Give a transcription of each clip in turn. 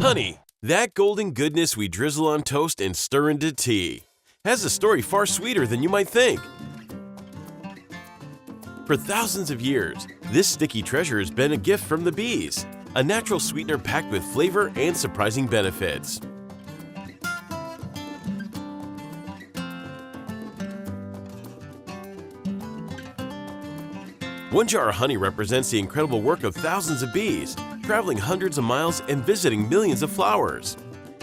Honey, that golden goodness we drizzle on toast and stir into tea, has a story far sweeter than you might think. For thousands of years, this sticky treasure has been a gift from the bees, a natural sweetener packed with flavor and surprising benefits. One jar of honey represents the incredible work of thousands of bees, traveling hundreds of miles and visiting millions of flowers.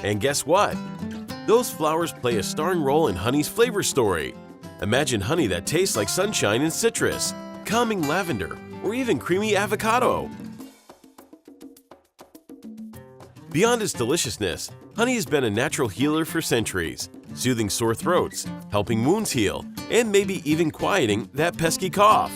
And guess what? Those flowers play a starring role in honey's flavor story. Imagine honey that tastes like sunshine and citrus, calming lavender, or even creamy avocado. Beyond its deliciousness, honey has been a natural healer for centuries, soothing sore throats, helping wounds heal, and maybe even quieting that pesky cough.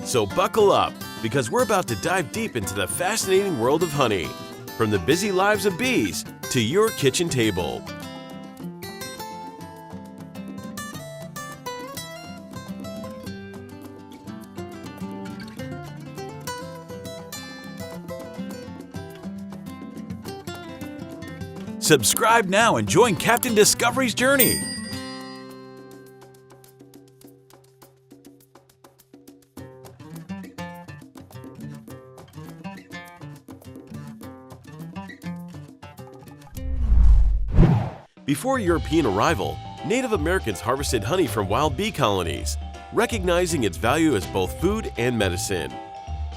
So buckle up, because we're about to dive deep into the fascinating world of honey, from the busy lives of bees to your kitchen table. Subscribe now and join Captain Discovery's journey. Before European arrival, Native Americans harvested honey from wild bee colonies, recognizing its value as both food and medicine.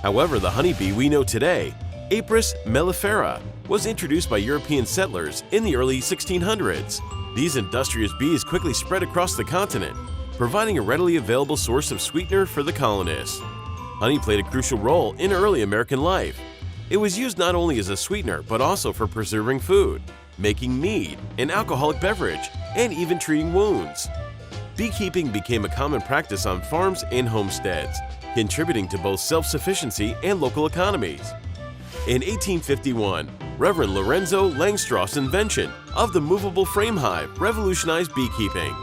However, the honeybee we know today, Apis mellifera, was introduced by European settlers in the early 1600s. These industrious bees quickly spread across the continent, providing a readily available source of sweetener for the colonists. Honey played a crucial role in early American life. It was used not only as a sweetener but also for preserving food, making mead, an alcoholic beverage, and even treating wounds. Beekeeping became a common practice on farms and homesteads, contributing to both self-sufficiency and local economies. In 1851, Reverend Lorenzo Langstrauss' invention of the movable frame hive revolutionized beekeeping.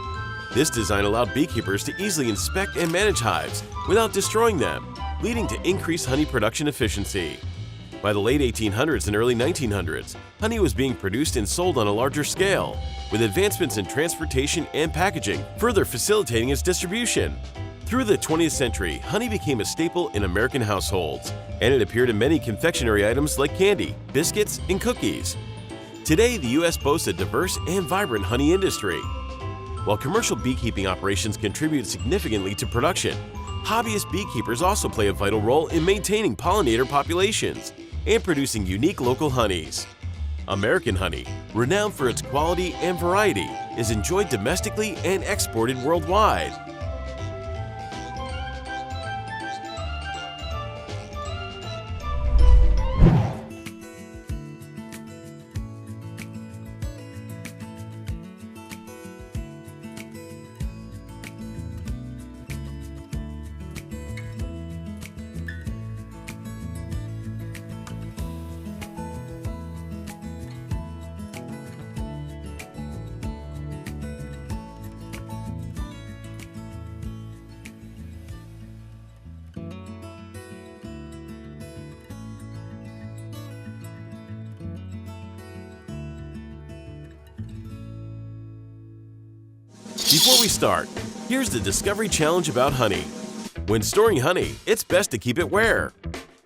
This design allowed beekeepers to easily inspect and manage hives without destroying them, leading to increased honey production efficiency. By the late 1800s and early 1900s, honey was being produced and sold on a larger scale, with advancements in transportation and packaging further facilitating its distribution. Through the 20th century, honey became a staple in American households, and it appeared in many confectionery items like candy, biscuits, and cookies. Today, the U.S. boasts a diverse and vibrant honey industry. While commercial beekeeping operations contribute significantly to production, hobbyist beekeepers also play a vital role in maintaining pollinator populations and producing unique local honeys. American honey, renowned for its quality and variety, is enjoyed domestically and exported worldwide. Before we start, here's the Discovery Challenge about honey. When storing honey, it's best to keep it where?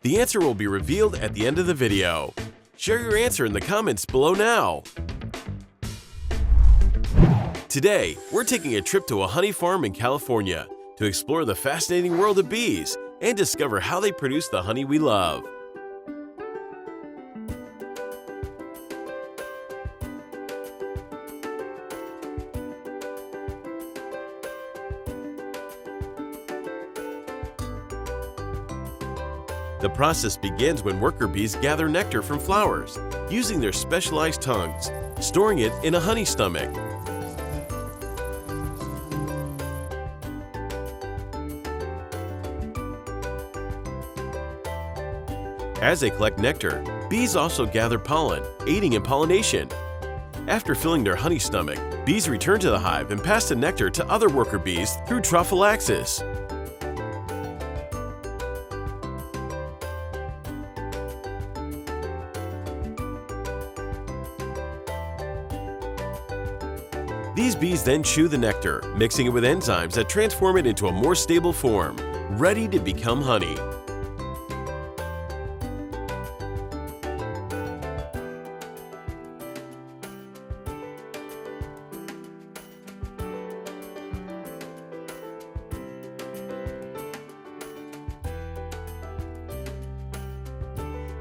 The answer will be revealed at the end of the video. Share your answer in the comments below now. Today, we're taking a trip to a honey farm in California to explore the fascinating world of bees and discover how they produce the honey we love. The process begins when worker bees gather nectar from flowers, using their specialized tongues, storing it in a honey stomach. As they collect nectar, bees also gather pollen, aiding in pollination. After filling their honey stomach, Bees return to the hive and pass the nectar to other worker bees through trophallaxis. These bees then chew the nectar, mixing it with enzymes that transform it into a more stable form, ready to become honey.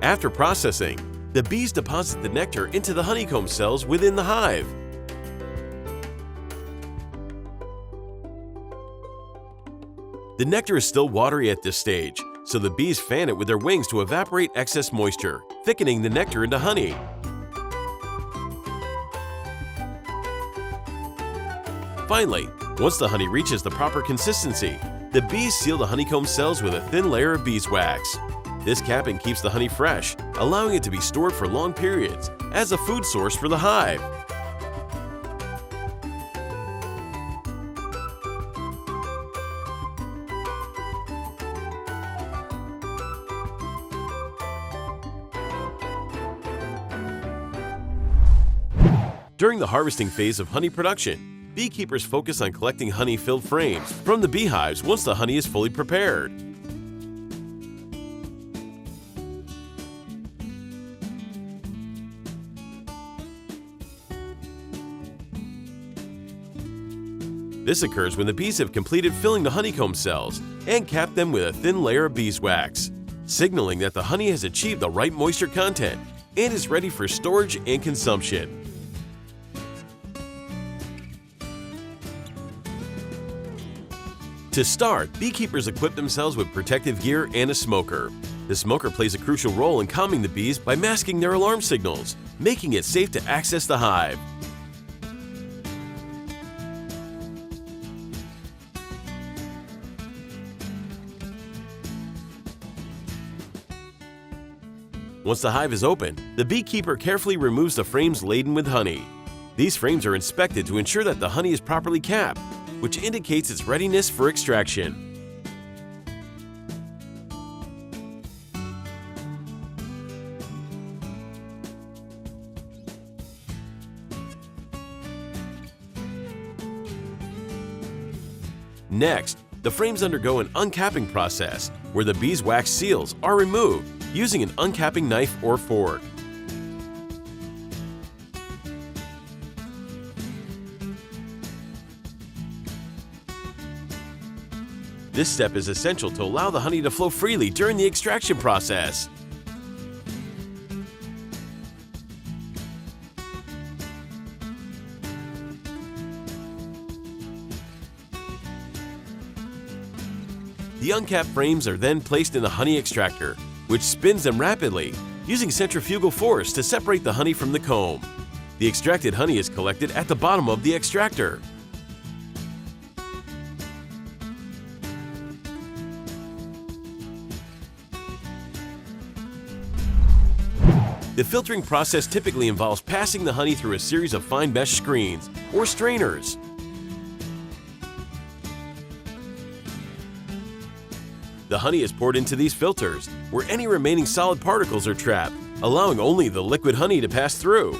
After processing, the bees deposit the nectar into the honeycomb cells within the hive. The nectar is still watery at this stage, so the bees fan it with their wings to evaporate excess moisture, thickening the nectar into honey. Finally, once the honey reaches the proper consistency, the bees seal the honeycomb cells with a thin layer of beeswax. This capping keeps the honey fresh, allowing it to be stored for long periods as a food source for the hive. During the harvesting phase of honey production, beekeepers focus on collecting honey-filled frames from the beehives once the honey is fully prepared. This occurs when the bees have completed filling the honeycomb cells and cap them with a thin layer of beeswax, signaling that the honey has achieved the right moisture content and is ready for storage and consumption. To start, beekeepers equip themselves with protective gear and a smoker. The smoker plays a crucial role in calming the bees by masking their alarm signals, making it safe to access the hive. Once the hive is open, the beekeeper carefully removes the frames laden with honey. These frames are inspected to ensure that the honey is properly capped, which indicates its readiness for extraction. Next, the frames undergo an uncapping process, where the beeswax seals are removed using an uncapping knife or fork. This step is essential to allow the honey to flow freely during the extraction process. The uncapped frames are then placed in the honey extractor, which spins them rapidly, using centrifugal force to separate the honey from the comb. The extracted honey is collected at the bottom of the extractor. The filtering process typically involves passing the honey through a series of fine mesh screens or strainers. The honey is poured into these filters, where any remaining solid particles are trapped, allowing only the liquid honey to pass through.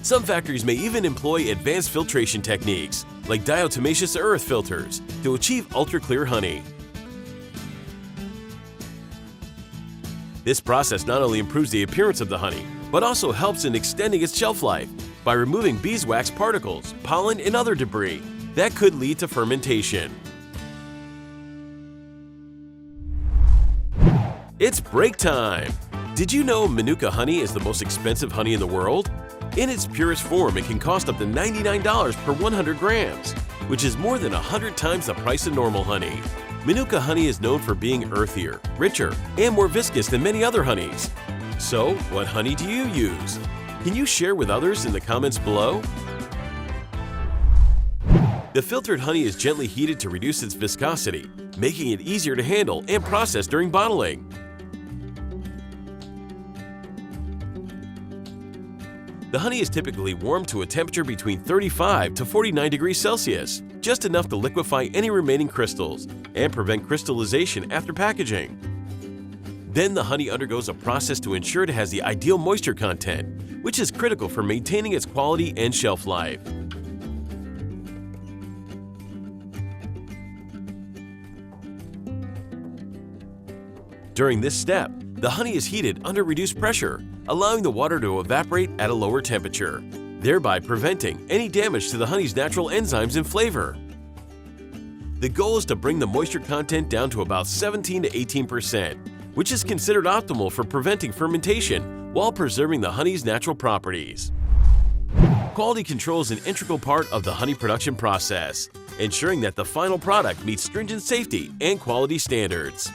Some factories may even employ advanced filtration techniques, like diatomaceous earth filters, to achieve ultra-clear honey. This process not only improves the appearance of the honey, but also helps in extending its shelf life by removing beeswax particles, pollen, and other debris that could lead to fermentation. It's break time! Did you know Manuka honey is the most expensive honey in the world? In its purest form, it can cost up to $99 per 100 grams, which is more than 100 times the price of normal honey. Manuka honey is known for being earthier, richer, and more viscous than many other honeys. So, what honey do you use? Can you share with others in the comments below? The filtered honey is gently heated to reduce its viscosity, making it easier to handle and process during bottling. The honey is typically warmed to a temperature between 35 to 49 degrees Celsius, just enough to liquefy any remaining crystals and prevent crystallization after packaging. Then the honey undergoes a process to ensure it has the ideal moisture content, which is critical for maintaining its quality and shelf life. During this step, the honey is heated under reduced pressure, allowing the water to evaporate at a lower temperature, thereby preventing any damage to the honey's natural enzymes and flavor. The goal is to bring the moisture content down to about 17 to 18%, which is considered optimal for preventing fermentation while preserving the honey's natural properties. Quality control is an integral part of the honey production process, ensuring that the final product meets stringent safety and quality standards.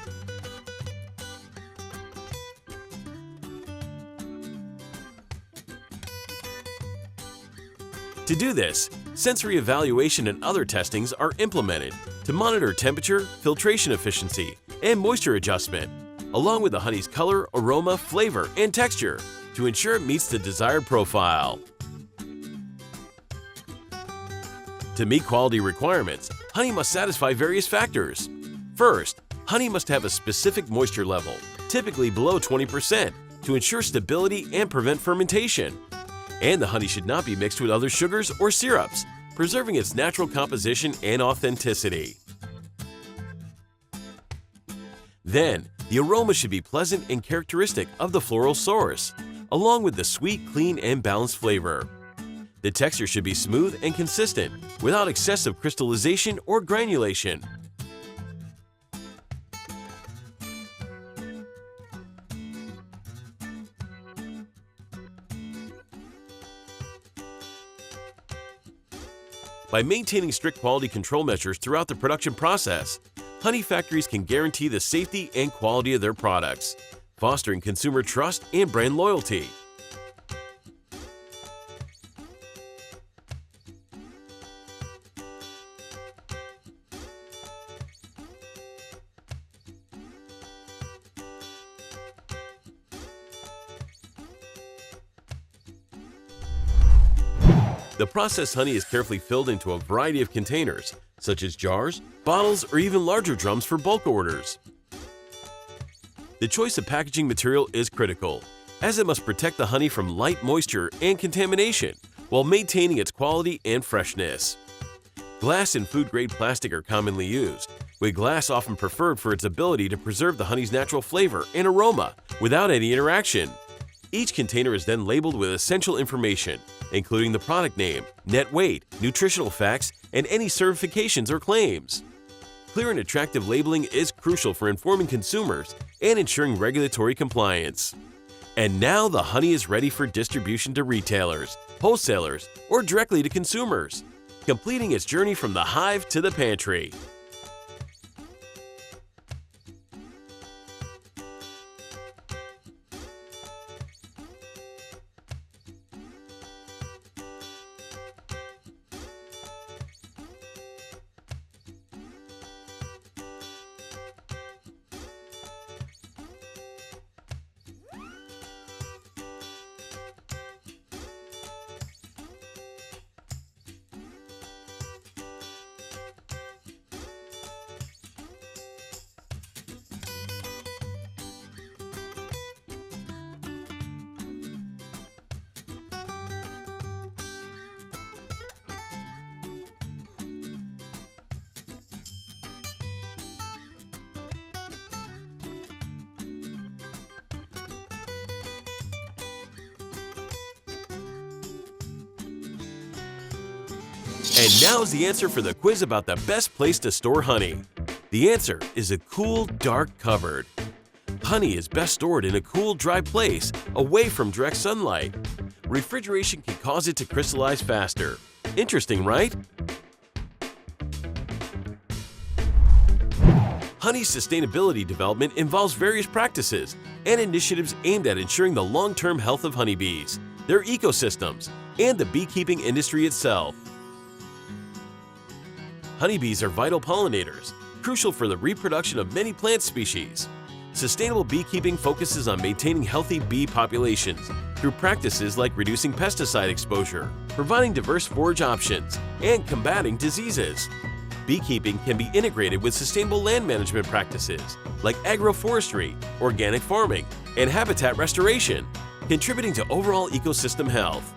To do this, sensory evaluation and other testings are implemented to monitor temperature, filtration efficiency, and moisture adjustment, along with the honey's color, aroma, flavor, and texture to ensure it meets the desired profile. To meet quality requirements, honey must satisfy various factors. First, honey must have a specific moisture level, typically below 20%, to ensure stability and prevent fermentation. And the honey should not be mixed with other sugars or syrups, preserving its natural composition and authenticity. Then, the aroma should be pleasant and characteristic of the floral source, along with the sweet, clean, and balanced flavor. The texture should be smooth and consistent, without excessive crystallization or granulation. By maintaining strict quality control measures throughout the production process, honey factories can guarantee the safety and quality of their products, fostering consumer trust and brand loyalty. The processed honey is carefully filled into a variety of containers, such as jars, bottles, or even larger drums for bulk orders. The choice of packaging material is critical, as it must protect the honey from light moisture and contamination while maintaining its quality and freshness. Glass and food-grade plastic are commonly used, with glass often preferred for its ability to preserve the honey's natural flavor and aroma without any interaction. Each container is then labeled with essential information, including the product name, net weight, nutritional facts, and any certifications or claims. Clear and attractive labeling is crucial for informing consumers and ensuring regulatory compliance. And now the honey is ready for distribution to retailers, wholesalers, or directly to consumers, completing its journey from the hive to the pantry. And now's the answer for the quiz about the best place to store honey. The answer is a cool, dark cupboard. Honey is best stored in a cool, dry place, away from direct sunlight. Refrigeration can cause it to crystallize faster. Interesting, right? Honey's sustainability development involves various practices and initiatives aimed at ensuring the long-term health of honeybees, their ecosystems, and the beekeeping industry itself. Honeybees are vital pollinators, crucial for the reproduction of many plant species. Sustainable beekeeping focuses on maintaining healthy bee populations through practices like reducing pesticide exposure, providing diverse forage options, and combating diseases. Beekeeping can be integrated with sustainable land management practices like agroforestry, organic farming, and habitat restoration, contributing to overall ecosystem health.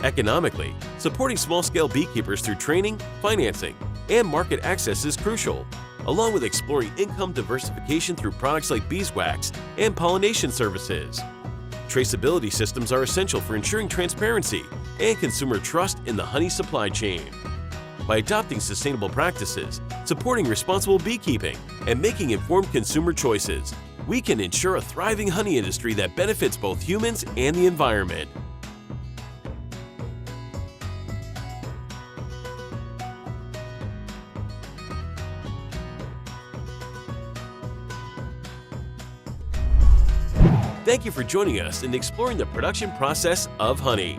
Economically, supporting small-scale beekeepers through training, financing, and market access is crucial, along with exploring income diversification through products like beeswax and pollination services. Traceability systems are essential for ensuring transparency and consumer trust in the honey supply chain. By adopting sustainable practices, supporting responsible beekeeping, and making informed consumer choices, we can ensure a thriving honey industry that benefits both humans and the environment. Thank you for joining us in exploring the production process of honey.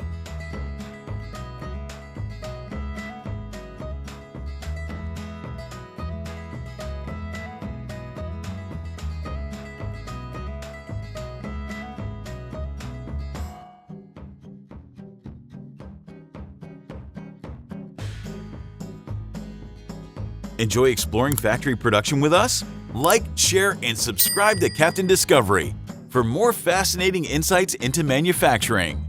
Enjoy exploring factory production with us? Like, share, and subscribe to Captain Discovery for more fascinating insights into manufacturing.